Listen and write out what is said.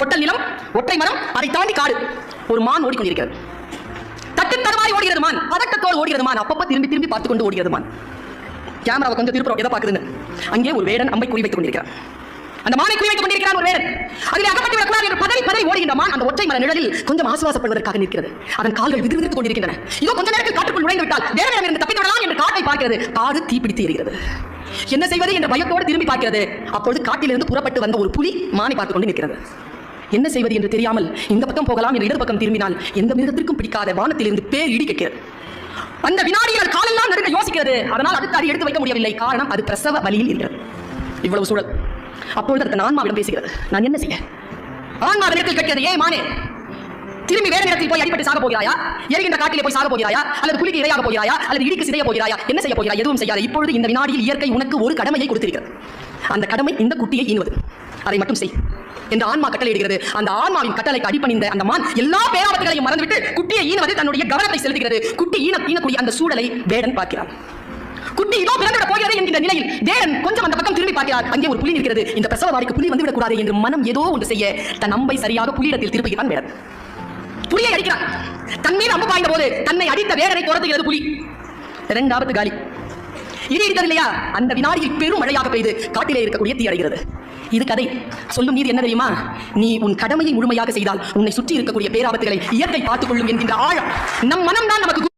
பொட்டல் நிலம், ஒற்றை மரம், அதை தாண்டி காடு. ஒரு மான் ஓடிக்கொண்டிருக்கிறது. தட்டு தடுமாறி ஓடுகிறது மான், பதட்டத்தோடு ஓடுகிறது மான், அப்பப்ப திரும்பி திரும்பி பார்த்து கொண்டு ஓடுகிறது மான். கேமராவை கொஞ்சம் திருப்புறோம், எதை பார்க்குதுன்னு. அங்கே ஒரு வேடன் அம்பை குறி வைத்துக் கொண்டிருக்கிறார். அந்த மானை குறி வைத்துக் கொண்டிருக்கிறான் ஒரு வேடன். அதில் அகப்பட்டு விடக்கூடாது என்று பதறி பதறி ஓடுகின்ற மான் அந்த ஒற்றை மர நிழலில் கொஞ்சம் ஆசுவாசப்படுவதற்காக நிற்கிறது. அதன் கால்கள் விதிர்விதித்துக் கொண்டிருக்கின்றன. இதோ கொஞ்ச நேரத்தில் காட்டுக்குள் நுழைந்து விட்டால் வேடனிடமிருந்து தப்பித்து விடலாம் என்று காட்டை பார்க்கிறது. காடு தீப்பிடித்து எரிகிறது. என்ன செய்வது என்ற பயத்தோடு திரும்பி பார்க்கிறது. அப்பொழுது காட்டிலிருந்து புறப்பட்டு வந்த ஒரு புலி மானை பார்த்துக் கொண்டு நிற்கிறது. என்ன செய்வது என்று தெரியாமல் இந்த பக்கம் போகலாம் என்று இடது பக்கம் திரும்பினால் எந்த மிருகத்திற்கும் பிடிக்காத வானத்திலிருந்து பேர் இடி கேட்கிறது. அந்த வினாடிகள் காலெல்லாம் நடுங்க யோசிக்கிறது. அதனால் அடுத்த அடி எடுத்து வைக்க முடியவில்லை. காரணம் அது பிரசவ வலியில் இருக்கிறது. இவ்வளவு சூழல். அப்பொழுது அதற்கு ஆன்மாவிடம் பேசுகிறது. நான் என்ன செய்ய? ஆன்மா இடத்தில் கேட்கிறது. ஏன் மானே, திரும்பி வேற இடத்தில் போய் அடிபட்டு சாக போகிறாயா? எரிகின்ற காட்டிலே போய் சாக போகிறாயா? அல்லது புலிக்கு இரையாக போகிறாயா? அல்லது இடிக்கு சிதைய போகிறாயா? என்ன செய்ய போகிறாய்? எதுவும் செய்யாது. இப்பொழுது இந்த வினாடியில் இயற்கை உனக்கு ஒரு கடமையை கொடுத்திருக்கிறது. அந்த கடமை இந்த குட்டியை ஈனுவது. அதை மட்டும் செய் என்று ஆன்மா கட்டளையிடுகிறது. அந்த ஆன்மாவின் கட்டளைக்கு அடிபணிந்த அந்த மான் எல்லா பேராபத்துகளையும் மறந்துவிட்டு குட்டியை ஈனுவது தன்னுடைய கவனத்தை செலுத்துகிறது. குட்டி ஈனக்கூடிய அந்த சூழலை வேடன் பார்க்கிறார். குட்டி இதோ பிறந்துவிட போகிறது என்கின்ற நிலையில் வேடன் கொஞ்சம் அந்த பக்கம் திரும்பி பார்க்கிறார். அங்கே ஒரு புலி நிற்கிறது. இந்த பிரசவ வாரிக்கு புலி வந்துவிடக் கூடாது என்று மனம் ஏதோ ஒன்று செய்ய தன் அம்பை சரியாக புலியிடத்தில் திருப்புகிறான் வேடன். புலியை அடிக்கிறான். தன் மீது அம்பு பாய்ந்த போது தன்னை அடித்த வேடனை துரத்துகிறது புலி. இரண்டாவது காலி. இது இருக்கிறது இல்லையா? அந்த வினாடியில் பெரும் மழையாக பெய்து காட்டிலே இருக்கக்கூடிய தீ அடைகிறது. இது கதை. சொல்லும் நீதி என்ன தெரியுமா? நீ உன் கடமையை முழுமையாக செய்தால் உன்னை சுற்றி இருக்கக்கூடிய பேராபத்துகளை இயற்கை பார்த்துக் கொள்ளும் என்கின்ற ஆழம். நம் மனம்தான் நமக்கு